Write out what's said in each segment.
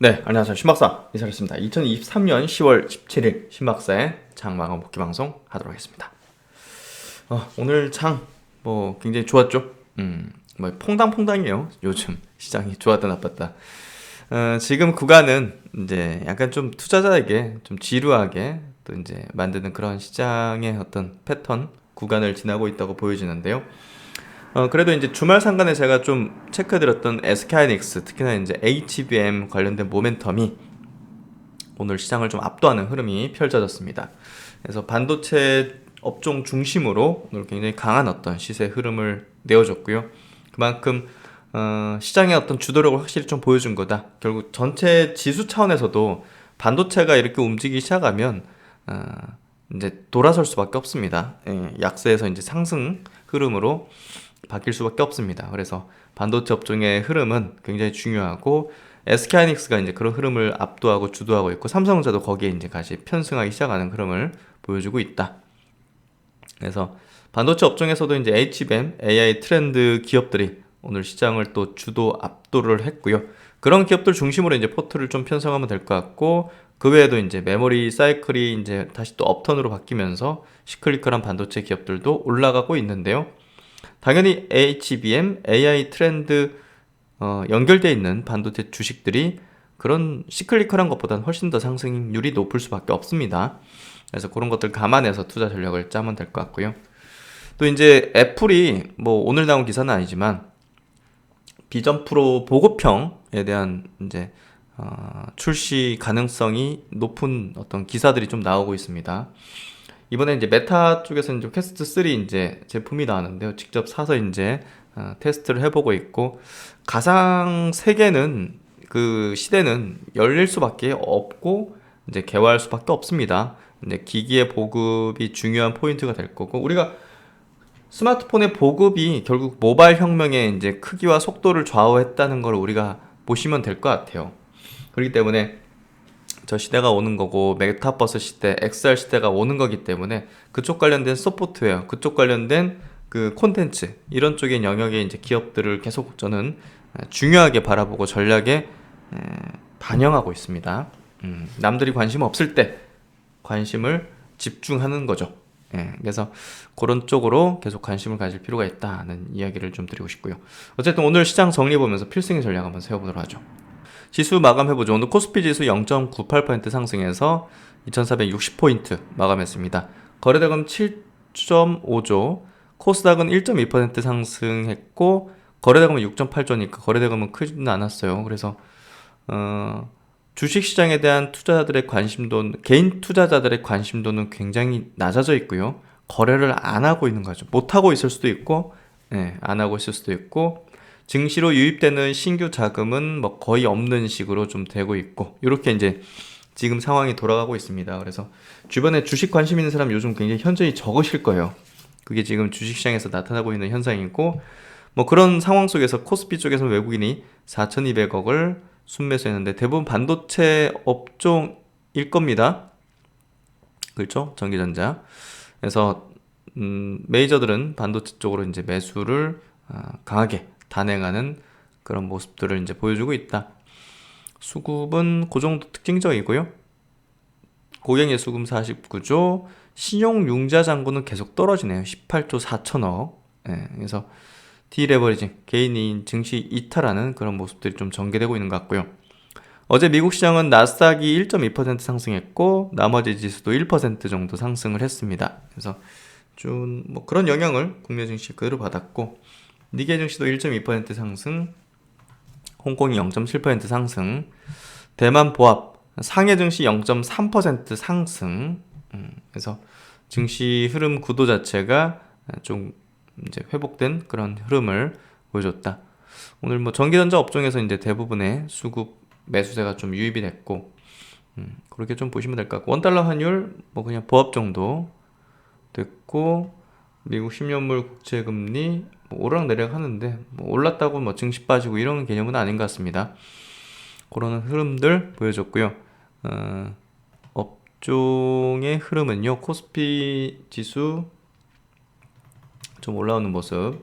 네, 안녕하세요. 신박사 이사였습니다. 2023년 10월 17일 신박사의 장마감 복귀 방송 하도록 하겠습니다. 오늘 장 굉장히 좋았죠. 퐁당퐁당이에요. 요즘 시장이 좋았다 나빴다. 지금 구간은 이제 약간 좀 투자자에게 좀 지루하게 또 이제 만드는 그런 시장의 어떤 패턴 구간을 지나고 있다고 보여지는데요. 그래도 이제 주말 상간에 제가 좀 체크해드렸던 SK하이닉스, 특히나 이제 HBM 관련된 모멘텀이 오늘 시장을 좀 압도하는 흐름이 펼쳐졌습니다. 그래서 반도체 업종 중심으로 오늘 굉장히 강한 어떤 시세 흐름을 내어줬고요. 그만큼 시장의 어떤 주도력을 확실히 좀 보여준 거다. 결국 전체 지수 차원에서도 반도체가 이렇게 움직이기 시작하면 이제 돌아설 수밖에 없습니다. 약세에서 이제 상승 흐름으로 바뀔 수밖에 없습니다. 그래서 반도체 업종의 흐름은 굉장히 중요하고 SK하이닉스가 이제 그런 흐름을 압도하고 주도하고 있고 삼성전자도 거기에 이제 같이 편승하기 시작하는 흐름을 보여주고 있다. 그래서 반도체 업종에서도 이제 HBM, AI 트렌드 기업들이 오늘 시장을 또 주도 압도를 했고요. 그런 기업들 중심으로 이제 포트를 좀 편성하면 될 것 같고 그 외에도 이제 메모리 사이클이 이제 다시 또 업턴으로 바뀌면서 시클리컬한 반도체 기업들도 올라가고 있는데요. 당연히 HBM, AI 트렌드 연결되어 있는 반도체 주식들이 그런 시클리컬한 것보다는 훨씬 더 상승률이 높을 수밖에 없습니다. 그래서 그런 것들 감안해서 투자 전략을 짜면 될 것 같고요. 또 이제 애플이 오늘 나온 기사는 아니지만 비전 프로 보급형에 대한 이제 출시 가능성이 높은 어떤 기사들이 좀 나오고 있습니다. 이번에 이제 메타 쪽에서 이제 퀘스트 3 이제 제품이 나왔는데요. 직접 사서 이제 테스트를 해보고 있고 가상 세계는 그 시대는 열릴 수밖에 없고 이제 개화할 수밖에 없습니다. 이제 기기의 보급이 중요한 포인트가 될 거고 우리가 스마트폰의 보급이 결국 모바일 혁명의 이제 크기와 속도를 좌우했다는 걸 우리가 보시면 될 것 같아요. 그렇기 때문에 저 시대가 오는 거고 메타버스 시대, XR 시대가 오는 거기 때문에 그쪽 관련된 소프트웨어, 그쪽 관련된 그 콘텐츠 이런 쪽의 영역에 이제 기업들을 계속 저는 중요하게 바라보고 전략에 반영하고 있습니다. 남들이 관심 없을 때 관심을 집중하는 거죠. 그래서 그런 쪽으로 계속 관심을 가질 필요가 있다는 이야기를 좀 드리고 싶고요. 어쨌든 오늘 시장 정리 보면서 필승의 전략 한번 세워보도록 하죠. 지수 마감해보죠. 오늘 코스피 지수 0.98% 상승해서 2460포인트 마감했습니다. 거래대금 7.5조, 코스닥은 1.2% 상승했고 거래대금은 6.8조니까 거래대금은 크지는 않았어요. 그래서 주식시장에 대한 투자자들의 관심도, 개인 투자자들의 관심도는 굉장히 낮아져 있고요. 거래를 안 하고 있는 거죠. 못 하고 있을 수도 있고, 안 하고 있을 수도 있고, 증시로 유입되는 신규 자금은 거의 없는 식으로 좀 되고 있고, 이렇게 이제 지금 상황이 돌아가고 있습니다. 그래서 주변에 주식 관심 있는 사람 요즘 굉장히 현저히 적으실 거예요. 그게 지금 주식시장에서 나타나고 있는 현상이고, 그런 상황 속에서 코스피 쪽에서 외국인이 4,200억을 순매수했는데 대부분 반도체 업종일 겁니다. 그렇죠? 전기전자. 그래서 메이저들은 반도체 쪽으로 이제 매수를 강하게 단행하는 그런 모습들을 이제 보여주고 있다. 수급은 그 정도 특징적이고요. 고경의 수금 49조, 신용융자 잔고는 계속 떨어지네요. 18조 4천억. 그래서 디레버리징, 개인이 증시 이탈하는 그런 모습들이 좀 전개되고 있는 것 같고요. 어제 미국 시장은 나스닥이 1.2% 상승했고 나머지 지수도 1% 정도 상승을 했습니다. 그래서 좀 그런 영향을 국내 증시 그대로 받았고 니케이 증시도 1.2% 상승, 홍콩이 0.7% 상승, 대만 보합, 상해 증시 0.3% 상승. 그래서 증시 흐름 구도 자체가 좀 이제 회복된 그런 흐름을 보여줬다. 오늘 전기전자 업종에서 이제 대부분의 수급 매수세가 좀 유입이 됐고, 그렇게 좀 보시면 될 것 같고, 원달러 환율 그냥 보합 정도 됐고, 미국 10년물 국채금리 오르락내리락 하는데 올랐다고 증시 빠지고 이런 개념은 아닌 것 같습니다. 그런 흐름들 보여줬고요. 업종의 흐름은요, 코스피 지수 좀 올라오는 모습,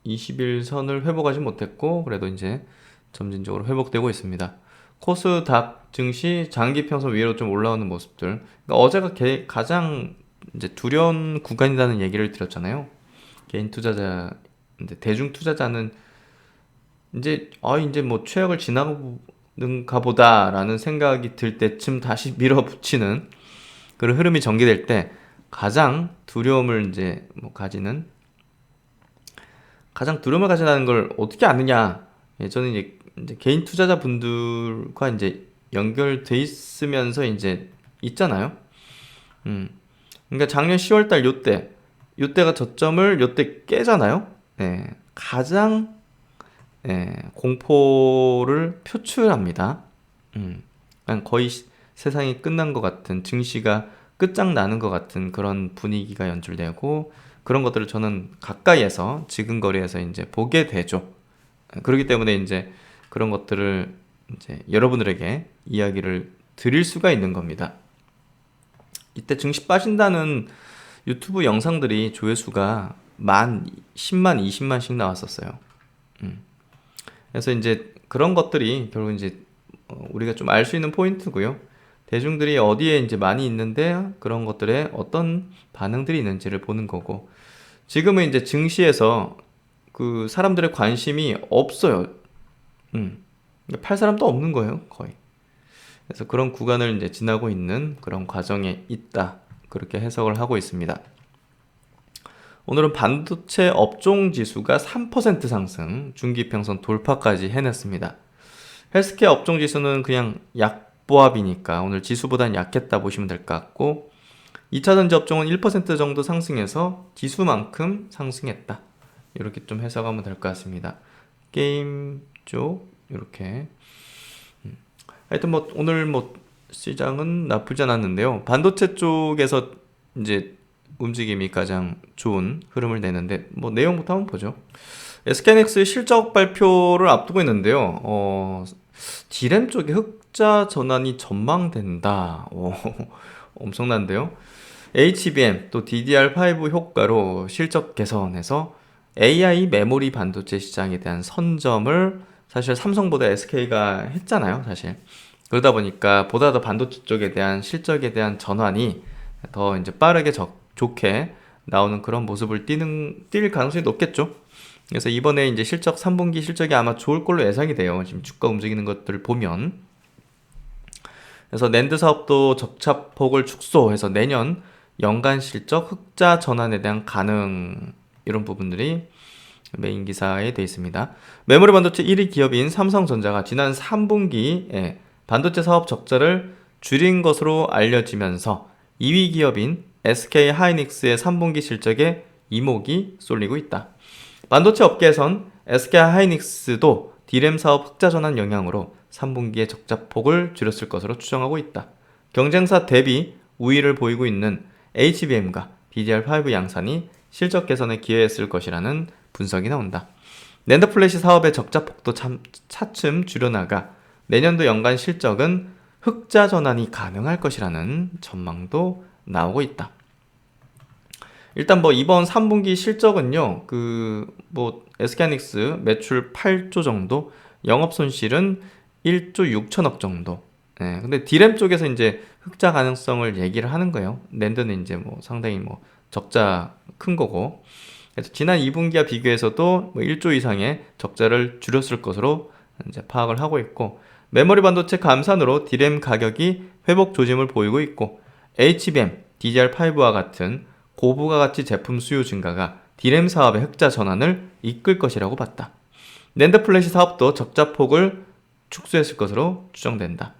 21선을 회복하지 못했고 그래도 이제 점진적으로 회복되고 있습니다. 코스닥 증시 장기 평선 위로 좀 올라오는 모습들. 그러니까 어제가 가장 이제 두려운 구간이라는 얘기를 드렸잖아요. 개인 투자자, 이제 대중 투자자는 이제 뭐 최악을 지나는가 보다라는 생각이 들 때쯤 다시 밀어붙이는 그런 흐름이 전개될 때 가장 두려움을 이제 뭐 가장 두려움을 가진다는 걸 어떻게 아느냐? 예, 저는 이제 개인 투자자 분들과 이제 연결돼 있으면서 이제 있잖아요. 음. 그러니까 작년 10월 달 요때가 저점을 요때 깨잖아요. 예. 가장 공포를 표출합니다. 그냥 거의 세상이 끝난 것 같은, 증시가 끝장나는 것 같은 그런 분위기가 연출되고, 그런 것들을 저는 가까이에서 지근거리에서 이제 보게 되죠. 그렇기 때문에 이제 그런 것들을 이제 여러분들에게 이야기를 드릴 수가 있는 겁니다. 이때 증시 빠진다는 유튜브 영상들이 조회수가 10만, 20만씩 나왔었어요. 그래서 이제 그런 것들이 결국 이제 우리가 좀 알 수 있는 포인트고요. 대중들이 어디에 이제 많이 있는데 그런 것들에 어떤 반응들이 있는지를 보는 거고, 지금은 이제 증시에서 그 사람들의 관심이 없어요. 팔 사람도 없는 거예요, 거의. 그래서 그런 구간을 이제 지나고 있는 그런 과정에 있다. 그렇게 해석을 하고 있습니다. 오늘은 반도체 업종 지수가 3% 상승, 중기평선 돌파까지 해냈습니다. 헬스케어 업종 지수는 그냥 약보합이니까 오늘 지수보단 약했다 보시면 될 것 같고, 2차전지 업종은 1% 정도 상승해서 지수만큼 상승했다. 이렇게 좀 해석하면 될 것 같습니다. 게임 쪽 이렇게. 하여튼 뭐 오늘 뭐 시장은 나쁘지 않았는데요. 반도체 쪽에서 이제 움직임이 가장 좋은 흐름을 내는데, 뭐 내용부터 한번 보죠. SK하이닉스 실적 발표를 앞두고 있는데요. D램 쪽에 흑자 전환이 전망된다. 엄청난데요. HBM 또 DDR5 효과로 실적 개선해서 AI 메모리 반도체 시장에 대한 선점을 사실 삼성보다 SK가 했잖아요, 사실. 그러다 보니까 보다 더 반도체 쪽에 대한 실적에 대한 전환이 더 이제 빠르게 좋게 나오는 그런 모습을 띌 가능성이 높겠죠. 그래서 이번에 이제 3분기 실적이 아마 좋을 걸로 예상이 돼요. 지금 주가 움직이는 것들을 보면. 그래서 낸드 사업도 적자폭을 축소해서 내년 연간 실적 흑자 전환에 대한 가능, 이런 부분들이 메인 기사에 되어 있습니다. 메모리 반도체 1위 기업인 삼성전자가 지난 3분기에 반도체 사업 적자를 줄인 것으로 알려지면서 2위 기업인 SK하이닉스의 3분기 실적에 이목이 쏠리고 있다. 반도체 업계에선 SK하이닉스도 D램 사업 흑자 전환 영향으로 3분기에 적자폭을 줄였을 것으로 추정하고 있다. 경쟁사 대비 우위를 보이고 있는 HBM과 DDR5 양산이 실적 개선에 기여했을 것이라는 분석이 나온다. 낸드 플래시 사업의 적자폭도 차츰 줄여나가 내년도 연간 실적은 흑자 전환이 가능할 것이라는 전망도 나오고 있다. 일단 뭐 이번 3분기 실적은요, SK하이닉스 매출 8조 정도, 영업 손실은 1조 6천억 정도. 근데 D램 쪽에서 이제 흑자 가능성을 얘기를 하는 거예요. 낸드는 이제 뭐 상당히 뭐 적자 큰 거고. 그래서 지난 2분기와 비교해서도 뭐 1조 이상의 적자를 줄였을 것으로 이제 파악을 하고 있고, 메모리 반도체 감산으로 D램 가격이 회복 조짐을 보이고 있고, HBM, DDR5와 같은 고부가 가치 제품 수요 증가가 D램 사업의 흑자 전환을 이끌 것이라고 봤다. 낸드 플래시 사업도 적자폭을 축소했을 것으로 추정된다.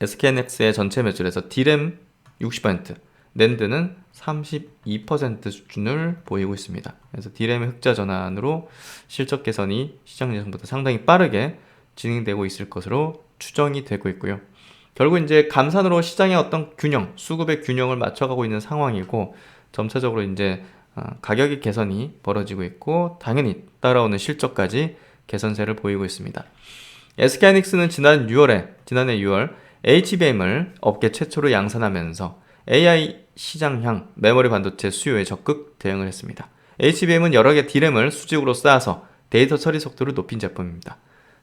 SK하이닉스의 전체 매출에서 D램 60%, 낸드는 32% 수준을 보이고 있습니다. 그래서 D램의 흑자 전환으로 실적 개선이 시장 예상보다 상당히 빠르게 진행되고 있을 것으로 추정이 되고 있고요. 결국 이제 감산으로 시장의 어떤 균형, 수급의 균형을 맞춰가고 있는 상황이고, 점차적으로 이제 가격의 개선이 벌어지고 있고, 당연히 따라오는 실적까지 개선세를 보이고 있습니다. SK하이닉스는 지난해 6월 HBM을 업계 최초로 양산하면서 AI 시장향 메모리 반도체 수요에 적극 대응을 했습니다. HBM은 여러 개 D램을 수직으로 쌓아서 데이터 처리 속도를 높인 제품입니다.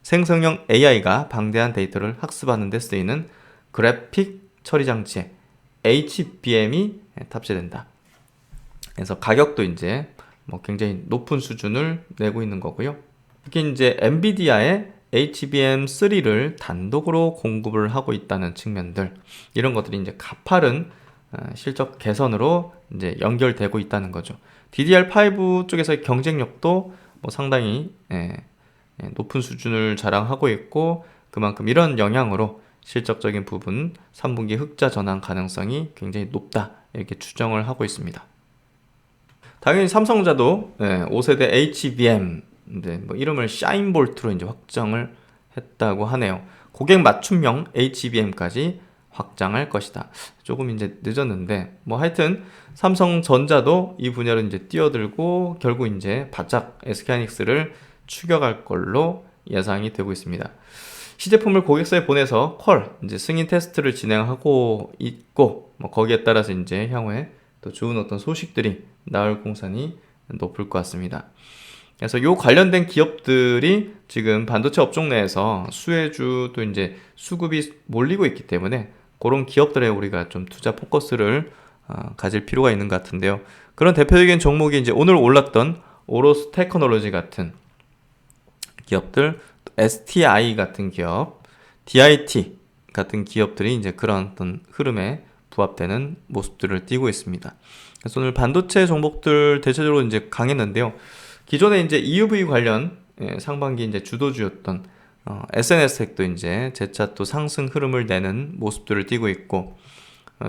생성형 AI가 방대한 데이터를 학습하는 데 쓰이는 그래픽 처리 장치에 HBM이 탑재된다. 그래서 가격도 이제 뭐 굉장히 높은 수준을 내고 있는 거고요. 특히 이제 엔비디아의 HBM3를 단독으로 공급을 하고 있다는 측면들, 이런 것들이 이제 가파른 실적 개선으로 이제 연결되고 있다는 거죠. DDR5 쪽에서의 경쟁력도 뭐 상당히 높은 수준을 자랑하고 있고, 그만큼 이런 영향으로 실적적인 부분 3분기 흑자 전환 가능성이 굉장히 높다, 이렇게 추정을 하고 있습니다. 당연히 삼성자도 5세대 HBM 뭐 이름을 샤인볼트로 이제 확정을 했다고 하네요. 고객 맞춤형 HBM까지 확장할 것이다. 조금 이제 늦었는데 뭐 하여튼 삼성전자도 이 분야로 이제 뛰어들고 결국 이제 바짝 SK하이닉스를 추격할 걸로 예상이 되고 있습니다. 시제품을 고객사에 보내서 이제 승인 테스트를 진행하고 있고, 뭐 거기에 따라서 이제 향후에 또 좋은 어떤 소식들이 나올 공산이 높을 것 같습니다. 그래서 요 관련된 기업들이 지금 반도체 업종 내에서 수혜주 또 이제 수급이 몰리고 있기 때문에 그런 기업들에 우리가 좀 투자 포커스를 가질 필요가 있는 것 같은데요. 그런 대표적인 종목이 이제 오늘 올랐던 오로스 테크놀로지 같은 기업들, STI 같은 기업, DIT 같은 기업들이 이제 그런 어떤 흐름에 부합되는 모습들을 띠고 있습니다. 그래서 오늘 반도체 종목들 대체적으로 이제 강했는데요. 기존에 이제 EUV 관련 상반기 이제 주도주였던 SNS텍도 이제 재차 또 상승 흐름을 내는 모습들을 띠고 있고,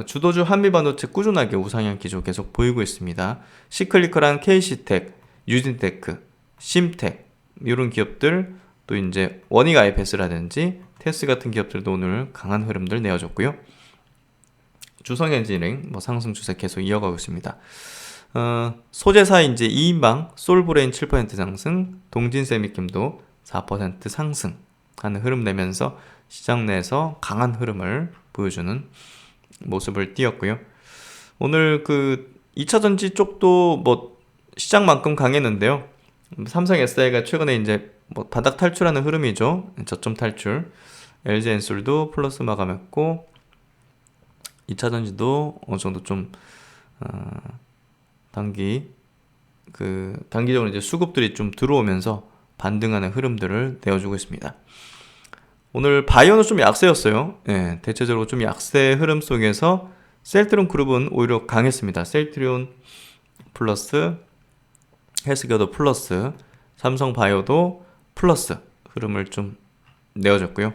주도주 한미반도체 꾸준하게 우상향 기조 계속 보이고 있습니다. 시클리컬한 KC텍, 유진테크, 심텍 이런 기업들, 또 이제 원익 IPS라든지 테스 같은 기업들도 오늘 강한 흐름들 내어줬고요. 주성엔지니어링 뭐 상승 추세 계속 이어가고 있습니다. 소재사 이제 2인방 솔브레인 7% 상승, 동진세미킴도 4% 상승하는 흐름 내면서 시장 내에서 강한 흐름을 보여주는 모습을 띄었고요. 오늘 그 2차전지 쪽도 뭐 시장만큼 강했는데요. 삼성 SDI가 최근에 이제 뭐 바닥 탈출하는 흐름이죠. 저점 탈출. LG엔솔도 플러스 마감했고, 2차전지도 어느 정도 좀 단기적으로 이제 수급들이 좀 들어오면서 반등하는 흐름들을 내어주고 있습니다. 오늘 바이오는 좀 약세였어요. 대체적으로 좀 약세 흐름 속에서 셀트리온 그룹은 오히려 강했습니다. 셀트리온 플러스, 헬스케어도 플러스, 삼성 바이오도 플러스 흐름을 좀 내어줬고요.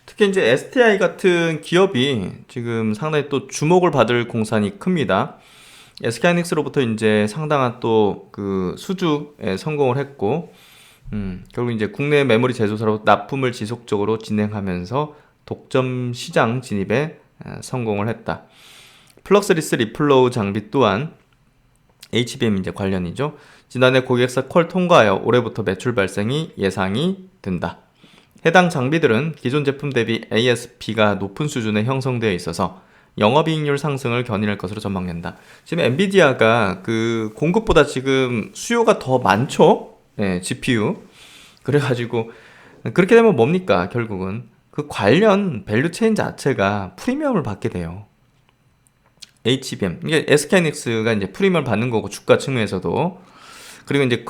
특히 이제 STI 같은 기업이 지금 상당히 또 주목을 받을 공산이 큽니다. SK하이닉스로부터 이제 상당한 또 그 수주에 성공을 했고, 결국 이제 국내 메모리 제조사로 납품을 지속적으로 진행하면서 독점 시장 진입에 성공을 했다. 플럭스리스 리플로우 장비 또한 HBM 이제 관련이죠. 지난해 고객사 콜 통과하여 올해부터 매출 발생이 예상이 된다. 해당 장비들은 기존 제품 대비 ASP가 높은 수준에 형성되어 있어서 영업이익률 상승을 견인할 것으로 전망된다. 지금 엔비디아가 그 공급보다 지금 수요가 더 많죠? GPU. 그래가지고 그렇게 되면 뭡니까? 결국은 그 관련 밸류 체인 자체가 프리미엄을 받게 돼요. HBM. 이게 SK하이닉스가 이제 프리미엄을 받는 거고, 주가 측면에서도. 그리고 이제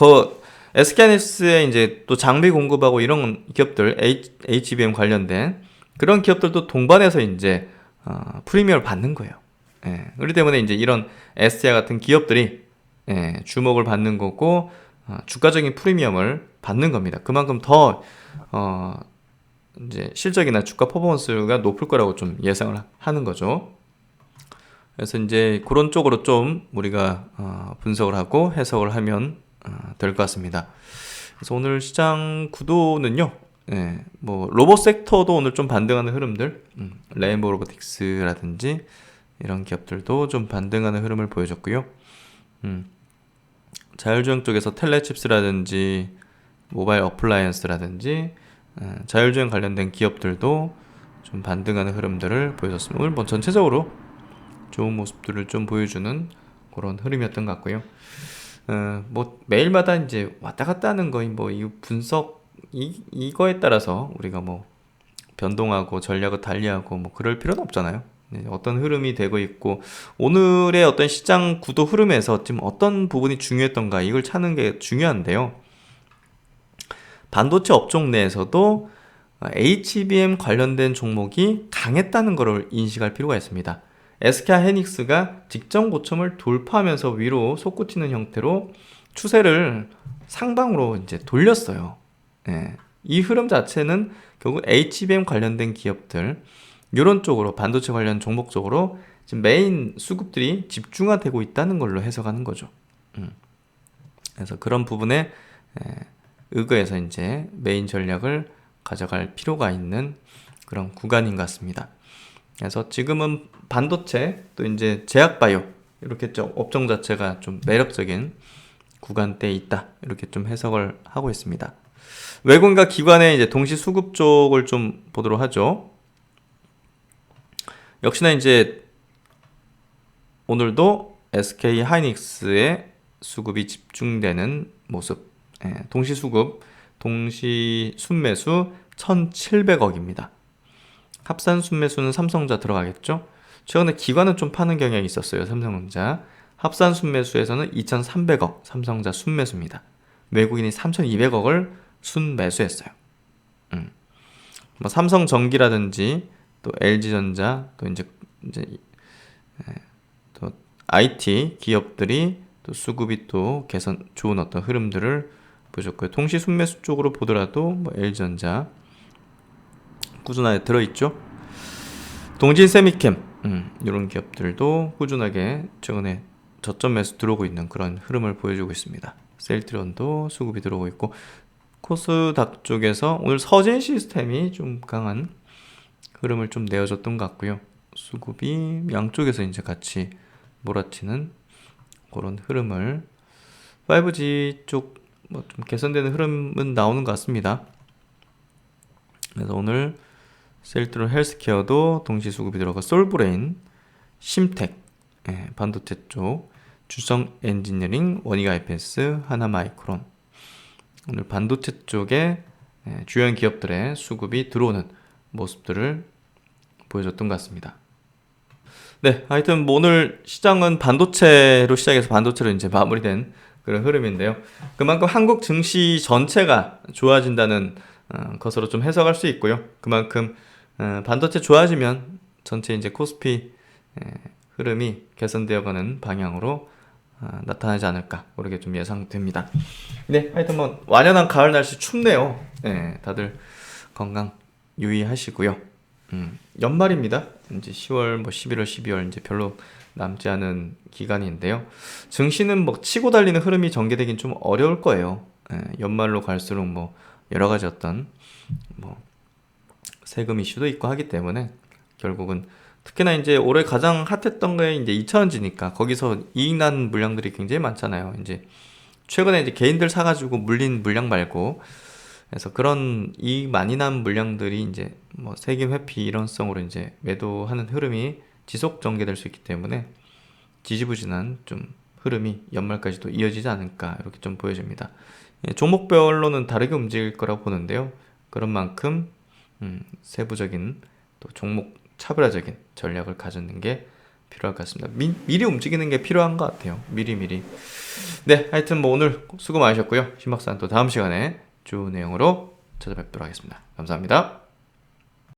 SK하이닉스에 이제 또 장비 공급하고 이런 기업들, HBM 관련된 그런 기업들도 동반해서 이제 프리미엄을 받는 거예요. 그렇기 때문에 이제 이런 STI 같은 기업들이 주목을 받는 거고, 주가적인 프리미엄을 받는 겁니다. 그만큼 더 이제 실적이나 주가 퍼포먼스가 높을 거라고 좀 예상을 하는 거죠. 그래서 이제 그런 쪽으로 좀 우리가 분석을 하고 해석을 하면 될 것 같습니다. 그래서 오늘 시장 구도는요, 뭐 로봇 섹터도 오늘 좀 반등하는 흐름들, 레인보우 로보틱스라든지 이런 기업들도 좀 반등하는 흐름을 보여줬고요. 자율주행 쪽에서 텔레칩스라든지 모바일 어플라이언스라든지 자율주행 관련된 기업들도 좀 반등하는 흐름들을 보여줬습니다. 오늘 뭐 전체적으로 좋은 모습들을 좀 보여주는 그런 흐름이었던 것 같고요. 뭐 매일마다 이제 왔다 갔다 하는 거인 뭐 이 분석 이거에 따라서 우리가 뭐 변동하고 전략을 달리하고 뭐 그럴 필요는 없잖아요. 네, 어떤 흐름이 되고 있고 오늘의 어떤 시장 구도 흐름에서 지금 어떤 부분이 중요했던가 이걸 찾는 게 중요한데요. 반도체 업종 내에서도 HBM 관련된 종목이 강했다는 것을 인식할 필요가 있습니다. SK 하이닉스가 직전 고점을 돌파하면서 위로 솟구치는 형태로 추세를 상방으로 이제 돌렸어요. 예, 이 흐름 자체는 결국 HBM 관련된 기업들 이런 쪽으로 반도체 관련 종목 쪽으로 지금 메인 수급들이 집중화되고 있다는 걸로 해석하는 거죠. 그래서 그런 부분에 의거해서 이제 메인 전략을 가져갈 필요가 있는 그런 구간인 것 같습니다. 그래서 지금은 반도체 또 이제 제약바이오 이렇게 좀 업종 자체가 좀 매력적인 구간대에 있다 이렇게 좀 해석을 하고 있습니다. 외국인과 기관의 이제 동시 수급 쪽을 좀 보도록 하죠. 역시나 이제 오늘도 SK 하이닉스의 수급이 집중되는 모습. 동시 수급, 동시 순매수 1,700억입니다. 합산 순매수는 삼성전자 들어가겠죠? 최근에 기관은 좀 파는 경향이 있었어요. 삼성전자. 합산 순매수에서는 2,300억 삼성전자 순매수입니다. 외국인이 3,200억을 순매수했어요. 뭐 삼성전기라든지 또 LG전자 또 이제 또 IT 기업들이 또 수급이 또 개선 좋은 어떤 흐름들을 보셨고요. 동시 순매수 쪽으로 보더라도 뭐 LG전자 꾸준하게 들어있죠. 동진 세미캠 이런 기업들도 꾸준하게 최근에 저점 매수 들어오고 있는 그런 흐름을 보여주고 있습니다. 셀트리온도 수급이 들어오고 있고 코스닥 쪽에서 오늘 서진 시스템이 좀 강한 흐름을 좀 내어줬던 것 같고요. 수급이 양쪽에서 이제 같이 몰아치는 그런 흐름을 5G 쪽 뭐 좀 개선되는 흐름은 나오는 것 같습니다. 그래서 오늘 셀트리온 헬스케어도 동시 수급이 들어가 솔브레인, 심텍, 반도체 쪽, 주성 엔지니어링, 원익 IPS, 하나마이크론 오늘 반도체 쪽에 주요한 기업들의 수급이 들어오는 모습들을 보여줬던 것 같습니다. 네, 하여튼 뭐 오늘 시장은 반도체로 시작해서 반도체로 이제 마무리된 그런 흐름인데요. 그만큼 한국 증시 전체가 좋아진다는 것으로 좀 해석할 수 있고요. 그만큼 반도체 좋아지면 전체 이제 코스피 흐름이 개선되어가는 방향으로 나타나지 않을까 그렇게 좀 예상됩니다. 네, 하여튼 뭐 완연한 가을 날씨 춥네요. 네, 다들 건강 유의하시고요. 연말입니다. 이제 10월, 뭐 11월, 12월 이제 별로 남지 않은 기간인데요. 증시는 뭐 치고 달리는 흐름이 전개되긴 좀 어려울 거예요. 연말로 갈수록 뭐 여러 가지 어떤 뭐 세금 이슈도 있고 하기 때문에 결국은 특히나 이제 올해 가장 핫했던 게 이제 2차전지니까 거기서 이익 난 물량들이 굉장히 많잖아요. 이제 최근에 이제 개인들 사가지고 물린 물량 말고 그래서 그런 이익 많이 난 물량들이 이제 뭐 세금 회피 일원성으로 이제 매도하는 흐름이 지속 전개될 수 있기 때문에 지지부진한 좀 흐름이 연말까지도 이어지지 않을까 이렇게 좀 보여집니다. 종목별로는 다르게 움직일 거라고 보는데요. 그런 만큼 세부적인 또 종목 차별화적인 전략을 가지는 게 필요할 것 같습니다. 미리 움직이는 게 필요한 것 같아요. 미리. 네, 하여튼 뭐 오늘 수고 많으셨고요. 신박사는 또 다음 시간에 좋은 내용으로 찾아뵙도록 하겠습니다. 감사합니다.